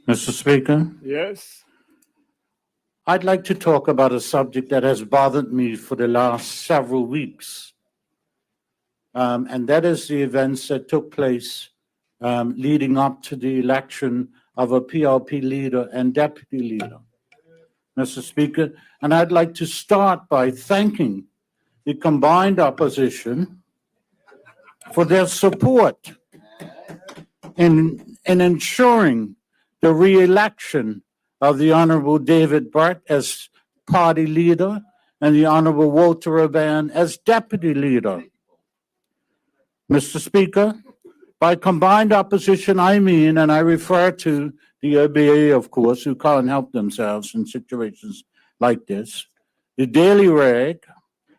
Mr. Speaker, Yes. I'd like to talk about a subject that has bothered me for the last several weeks, and that is the events that took place leading up to the election of a PLP leader and deputy leader, Mr. Speaker. And I'd like to start by thanking the combined opposition for their support in ensuring the re-election of the Honorable David Burch as party leader and the Honorable Walter Raban as deputy leader. Mr. Speaker, by combined opposition, I mean, and I refer to the OBA, of course, who can't help themselves in situations like this, the Daily Rag,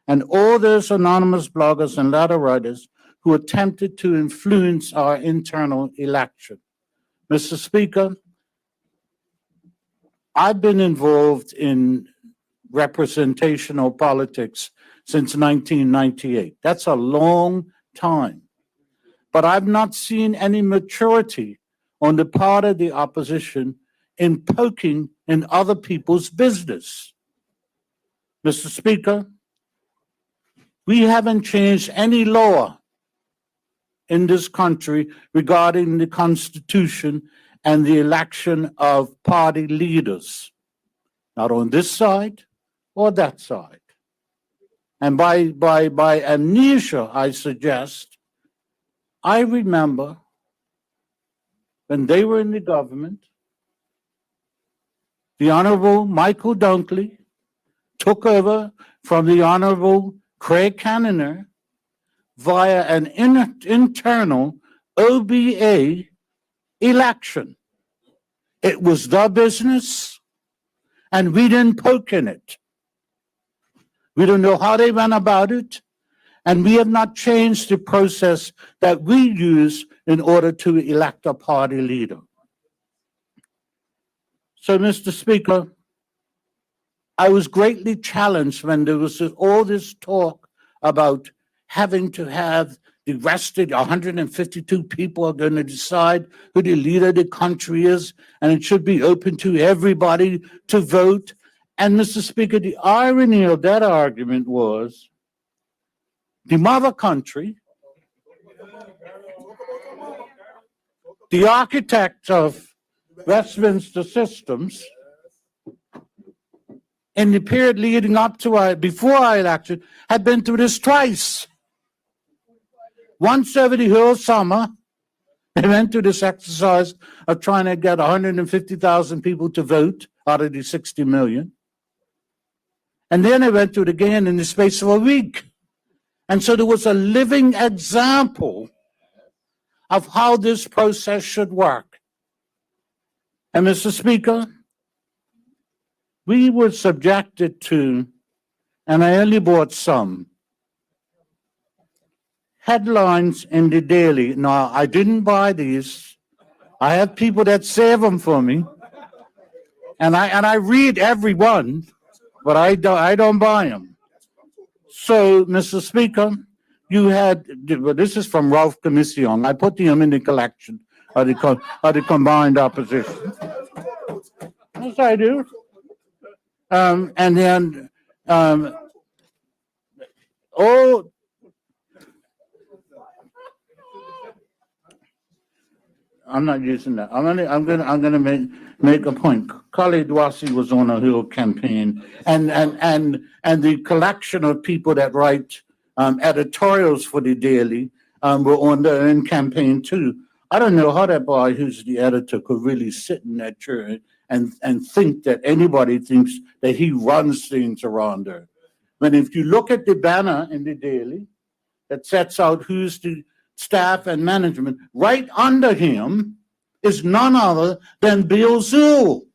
and all those anonymous bloggers and letter writers who attempted to influence our internal election. Mr. Speaker, I've been involved in representational politics since 1998. That's a long time. But I've not seen any maturity on the part of the opposition in poking in other people's business. Mr. Speaker, we haven't changed any law in this country regarding the Constitution and the election of party leaders, not on this side or that side. And by amnesia, I suggest, I remember when they were in the government, the Honorable Michael Dunkley took over from the Honorable Craig Cannoner via an internal OBA election. It was their business, and we didn't poke in it. We don't know how they went about it, and we have not changed the process that we use in order to elect a party leader. So, Mr. Speaker, I was greatly challenged when there was all this talk about having to have the rest of 152 people are going to decide who the leader of the country is, and it should be open to everybody to vote. And Mr. Speaker, the irony of that argument was the mother country, the architect of Westminster systems, in the period leading up to before our election, had been through this twice. Once over the whole summer, they went through this exercise of trying to get 150,000 people to vote out of the 60 million. And then they went through it again in the space of a week. And so there was a living example of how this process should work. And Mr. Speaker, we were subjected to, and I only bought some, headlines in the Daily. Now, I didn't buy these. I have people that save them for me. And I read every one, but I don't buy them. So, Mr. Speaker, you had, well, this is from Ralph Commission. I put them in the collection of the combined opposition. Yes, I do. And then, I'm not using that. I'm gonna make a point. Khalid Dwasi was on a Hill campaign, and the collection of people that write editorials for the Daily were on their own campaign too. I don't know how that boy who's the editor could really sit in that chair and think that anybody thinks that he runs things around there. But if you look at the banner in the Daily that sets out who's the staff and management, right under him is none other than Bill Zool,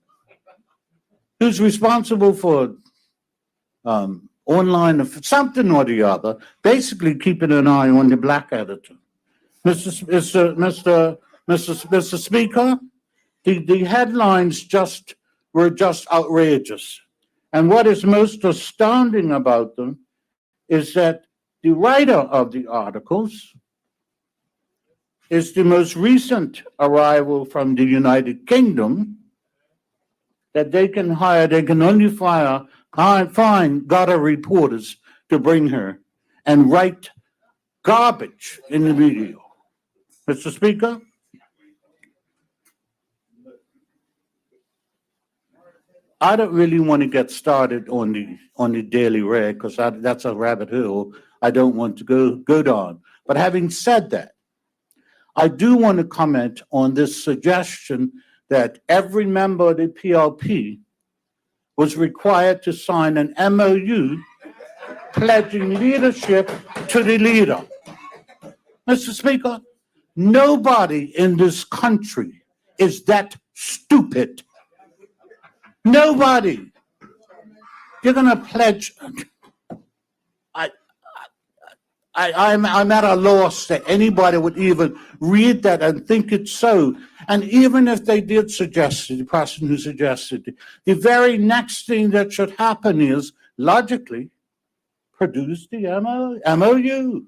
who's responsible for online something or the other, basically keeping an eye on the black editor. Mr. Speaker, the headlines were just outrageous. And what is most astounding about them is that the writer of the articles is the most recent arrival from the United Kingdom, that they can only find gutter reporters to bring her and write garbage in the video. Mr. Speaker? I don't really want to get started on the Daily Reg because that's a rabbit hole I don't want to go down. But having said that, I do want to comment on this suggestion that every member of the PLP was required to sign an MOU pledging leadership to the leader. Mr. Speaker, nobody in this country is that stupid. Nobody. You're going to pledge. I'm at a loss that anybody would even read that and think it's so. And even if they did suggest it, the person who suggested it, the very next thing that should happen is, logically, produce the MOU.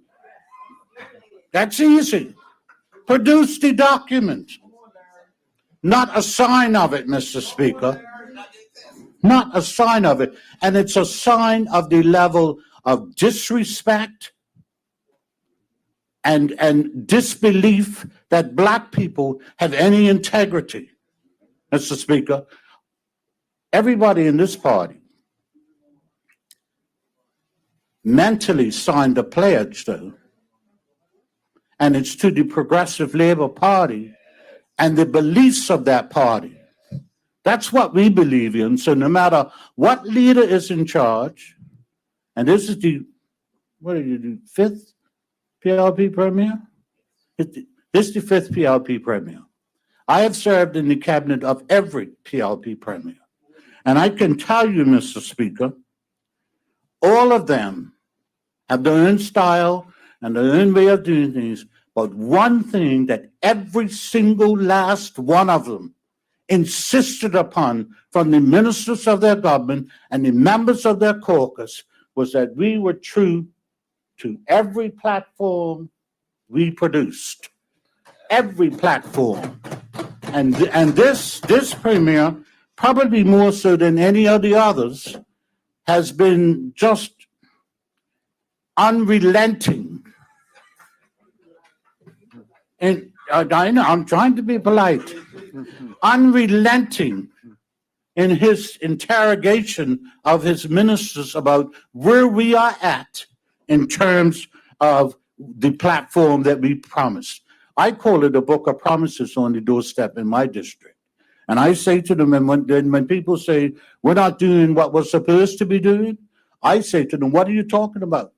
That's easy. Produce the document. Not a sign of it, Mr. Speaker. Not a sign of it. And it's a sign of the level of disrespect and disbelief that Black people have any integrity. Mr. Speaker, everybody in this party mentally signed a pledge, though, and it's to the Progressive Labor Party and the beliefs of that party. That's what we believe in. So no matter what leader is in charge, and this is the, fifth PLP Premier? This is the fifth PLP Premier. I have served in the cabinet of every PLP Premier. And I can tell you, Mr. Speaker, all of them have their own style and their own way of doing things, but one thing that every single last one of them insisted upon from the ministers of their government and the members of their caucus was that we were true to every platform we produced. Every platform. And this premier, probably more so than any of the others, has been just unrelenting. And I know, I'm trying to be polite. Unrelenting in his interrogation of his ministers about where we are at in terms of the platform that we promised. I call it a book of promises on the doorstep in my district. And I say to them, and when people say, we're not doing what we're supposed to be doing, I say to them, what are you talking about?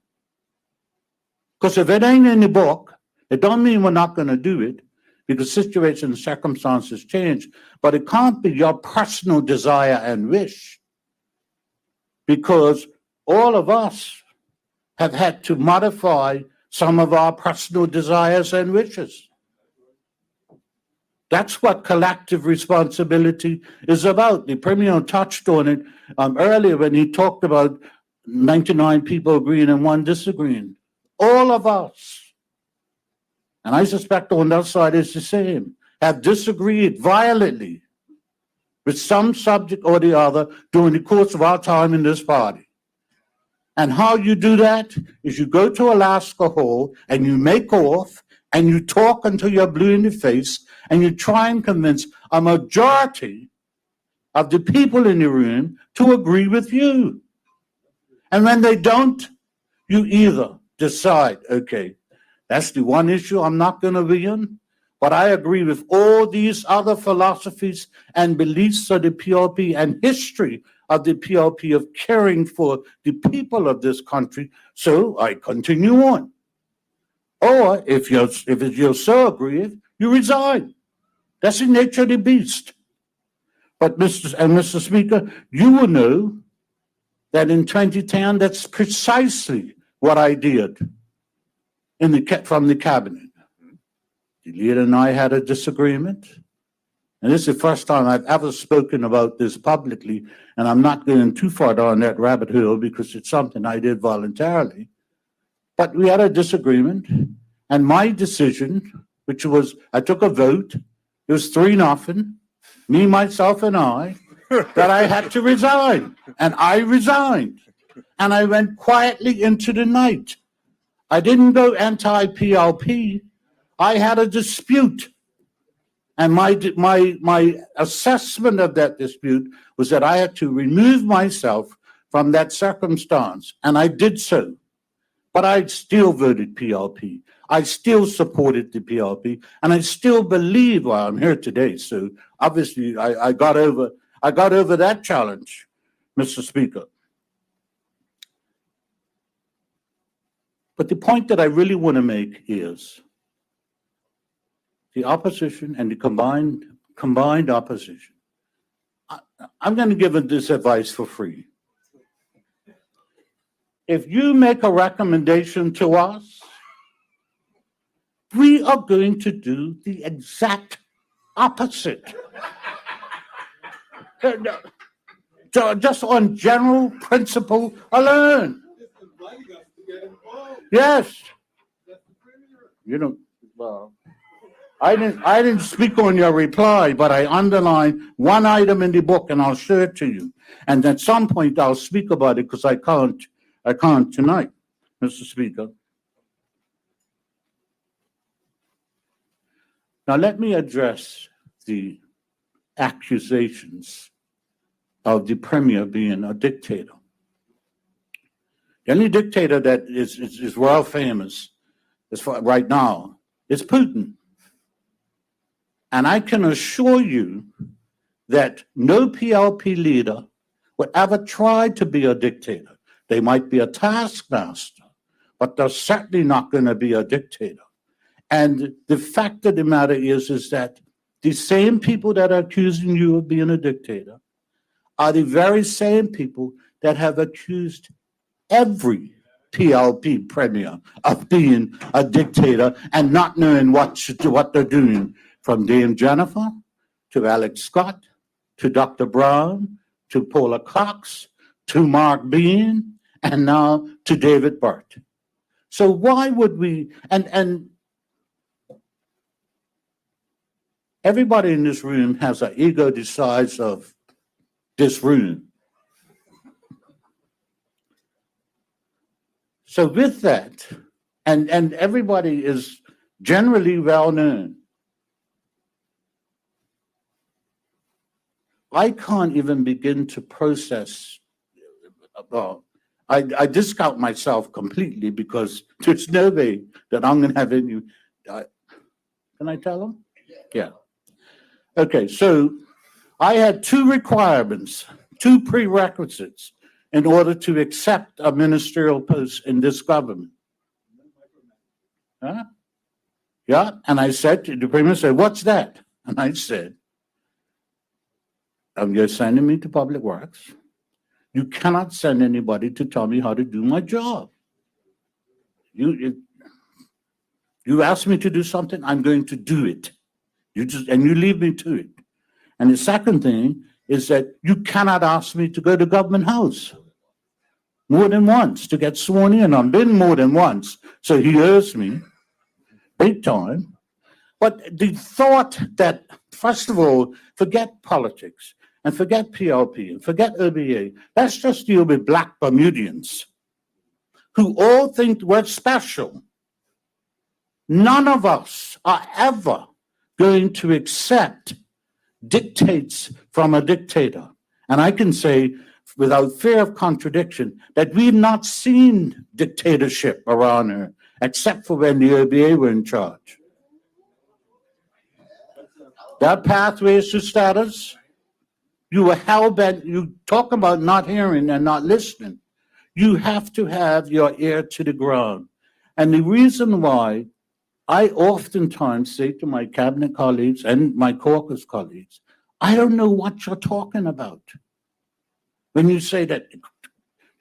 Because if it ain't in the book, it don't mean we're not going to do it, because situations and circumstances change, but it can't be your personal desire and wish, because all of us have had to modify some of our personal desires and wishes. That's what collective responsibility is about. The Premier touched on it earlier when he talked about 99 people agreeing and one disagreeing. All of us, and I suspect on that side is the same, have disagreed violently with some subject or the other during the course of our time in this party. And how you do that is you go to Alaska Hall and you make off and you talk until you're blue in the face and you try and convince a majority of the people in the room to agree with you. And when they don't, you either decide, okay, that's the one issue I'm not going to be in, but I agree with all these other philosophies and beliefs of the PLP and history of the PLP of caring for the people of this country, so I continue on. Or if you're so aggrieved, you resign. That's the nature of the beast. But Mr. Speaker, you will know that in 2010, that's precisely what I did from the cabinet. The leader and I had a disagreement. And this is the first time I've ever spoken about this publicly, and I'm not going too far down that rabbit hole because it's something I did voluntarily. But we had a disagreement, and my decision, which was, I took a vote, it was 3-0, me, myself, and I, that I had to resign. And I resigned. And I went quietly into the night. I didn't go anti-PLP. I had a dispute. And my assessment of that dispute was that I had to remove myself from that circumstance. And I did so. But I still voted PLP. I still supported the PLP. And I still believe, well, I'm here today. So obviously I got over that challenge, Mr. Speaker. But the point that I really want to make is the opposition and the combined opposition. I'm going to give this advice for free. If you make a recommendation to us, we are going to do the exact opposite. Just on general principle alone. Yes. You know, well, I didn't speak on your reply, but I underlined one item in the book, and I'll show it to you. And at some point, I'll speak about it because I can't tonight, Mr. Speaker. Now, let me address the accusations of the Premier being a dictator. The only dictator that is world famous as far right now is Putin. And I can assure you that no PLP leader would ever try to be a dictator. They might be a taskmaster, but they're certainly not going to be a dictator. And the fact of the matter is that the same people that are accusing you of being a dictator are the very same people that have accused every PLP premier of being a dictator and not knowing what they're doing, from Dame Jennifer to Alex Scott to Dr. Brown to Paula Cox to Mark Bean and now to David Burch. So why would we, and everybody in this room has an ego the size of this room. So with that, and everybody is generally well known, I can't even begin to process. Well, I discount myself completely because there's no way that I'm going to have any. Can I tell them? Yeah. Okay, so I had two requirements, two prerequisites in order to accept a ministerial post in this government. Huh? Yeah, and I said, the Premier said, what's that? And I said, you're sending me to Public Works. You cannot send anybody to tell me how to do my job. You ask me to do something, I'm going to do it. And you leave me to it. And the second thing is that you cannot ask me to go to Government House more than once to get sworn in. I've been more than once, so he owes me big time. But the thought that, first of all, forget politics and forget PLP and forget OBA. Let's just deal with black Bermudians who all think we're special. None of us are ever going to accept dictates from a dictator. And I can say, without fear of contradiction, that we've not seen dictatorship around here, except for when the OBA were in charge. That pathways to status, you were hell-bent. You talk about not hearing and not listening. You have to have your ear to the ground. And the reason why I oftentimes say to my cabinet colleagues and my caucus colleagues, I don't know what you're talking about. When you say that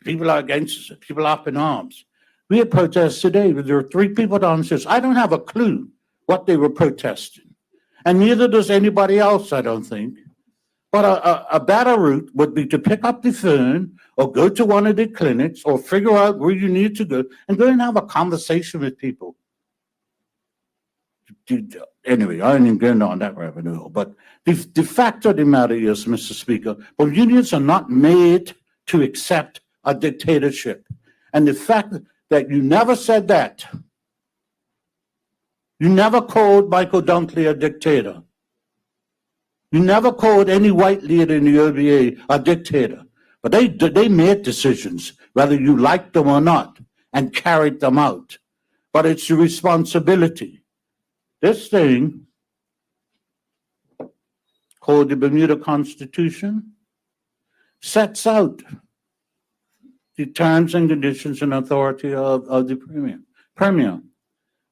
people are against us, people are up in arms. We had protests today. There were 3 people downstairs. I don't have a clue what they were protesting. And neither does anybody else, I don't think. But a better route would be to pick up the phone or go to one of the clinics or figure out where you need to go and go and have a conversation with people. anyway, I ain't getting on that rabbit hole. But the fact of the matter is, Mr. Speaker, Bermudians are not made to accept a dictatorship. And the fact that you never said that, you never called Michael Dunkley a dictator. You never called any white leader in the OBA a dictator. But they made decisions, whether you liked them or not, and carried them out. But it's your responsibility. This thing called the Bermuda Constitution sets out the terms and conditions and authority of the Premier.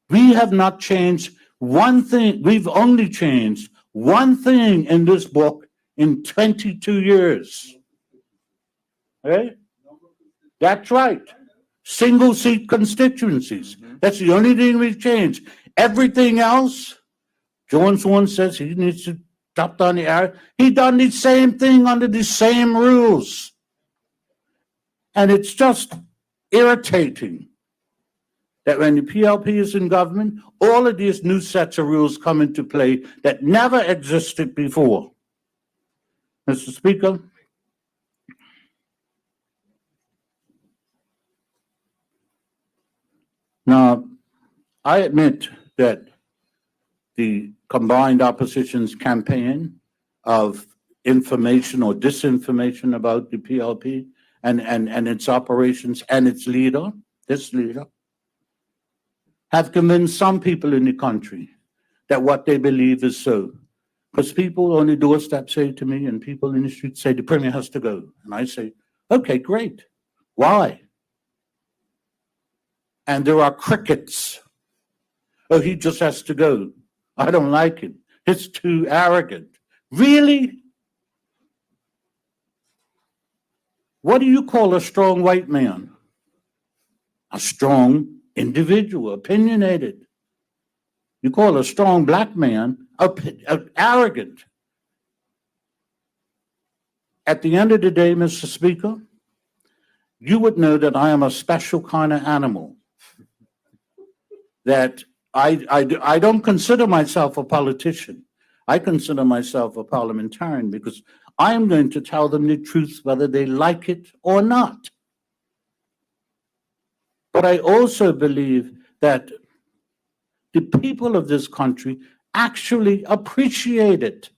We have not changed one thing. We've only changed one thing in this book in 22 years. Okay? That's right. Single seat constituencies. That's the only thing we've changed. Everything else, Jones one says he needs to drop down the arrow. He done the same thing under the same rules. And it's just irritating that when the PLP is in government, all of these new sets of rules come into play that never existed before. Mr. Speaker, now, I admit that the combined opposition's campaign of information or disinformation about the PLP and its operations and its leader, this leader, have convinced some people in the country that what they believe is so. Because people on the doorstep say to me, and people in the street say, the Premier has to go. And I say, okay, great. Why? And there are crickets. Oh, he just has to go. I don't like him. He's too arrogant. Really? What do you call a strong white man? A strong individual, opinionated. You call a strong black man arrogant. At the end of the day, Mr. Speaker, you would know that I am a special kind of animal. That I don't consider myself a politician. I consider myself a parliamentarian because I'm going to tell them the truth whether they like it or not. But I also believe that the people of this country actually appreciate it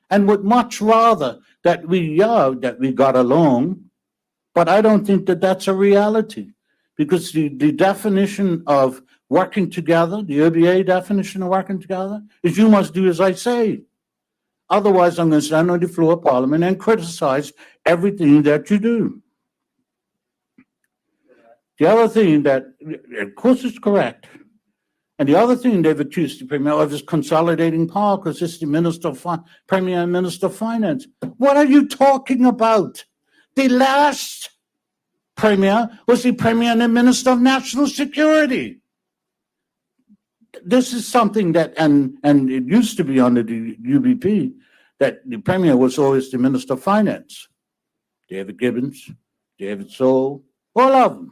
and would much rather that we got along, but I don't think that that's a reality because the definition of working together, the OBA definition of working together, is you must do as I say. Otherwise, I'm going to stand on the floor of Parliament and criticize everything that you do. The other thing that, of course, is correct. And the other thing they've accused the Premier of is consolidating power because it's the Premier and Minister of Finance. What are you talking about? The last Premier was the Premier and the Minister of National Security. This is something that, and it used to be under the UBP, that the Premier was always the Minister of Finance. David Gibbons, David Sowell, all of them.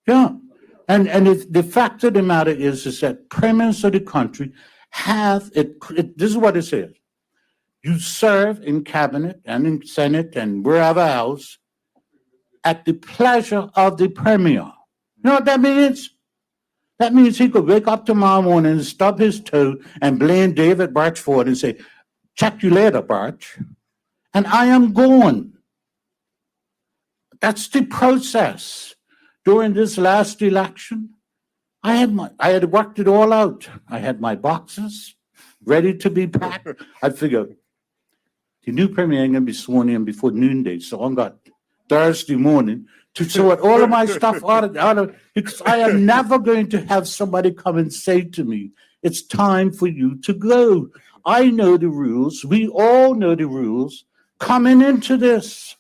Yeah. And the fact of the matter is that premiers of the country have, this is what it says. You serve in cabinet and in Senate and wherever else at the pleasure of the Premier. You know what that means? That means he could wake up tomorrow morning and stub his toe and blame David Burch for it and say, check you later, Burch. And I am gone. That's the process. During this last election, I had worked it all out. I had my boxes ready to be packed. I figured the new Premier ain't gonna be sworn in before noonday, so I got Thursday morning to sort all of my stuff out of because I am never going to have somebody come and say to me, it's time for you to go. I know the rules. We all know the rules coming into this.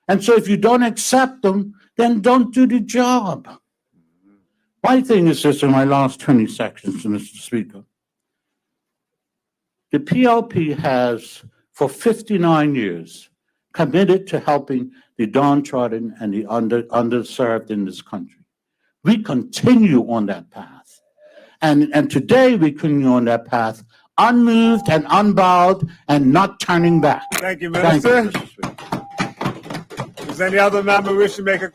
And so if you don't accept them, then don't do the job. My thing is this in my last 20 seconds, Mr. Speaker. The PLP has, for 59 years, committed to helping the downtrodden and the underserved in this country. We continue on that path. And today we continue on that path, unmoved and unbowed and not turning back. Thank you, Thank you, Minister. Mr. Speaker. Does any other member wish to make a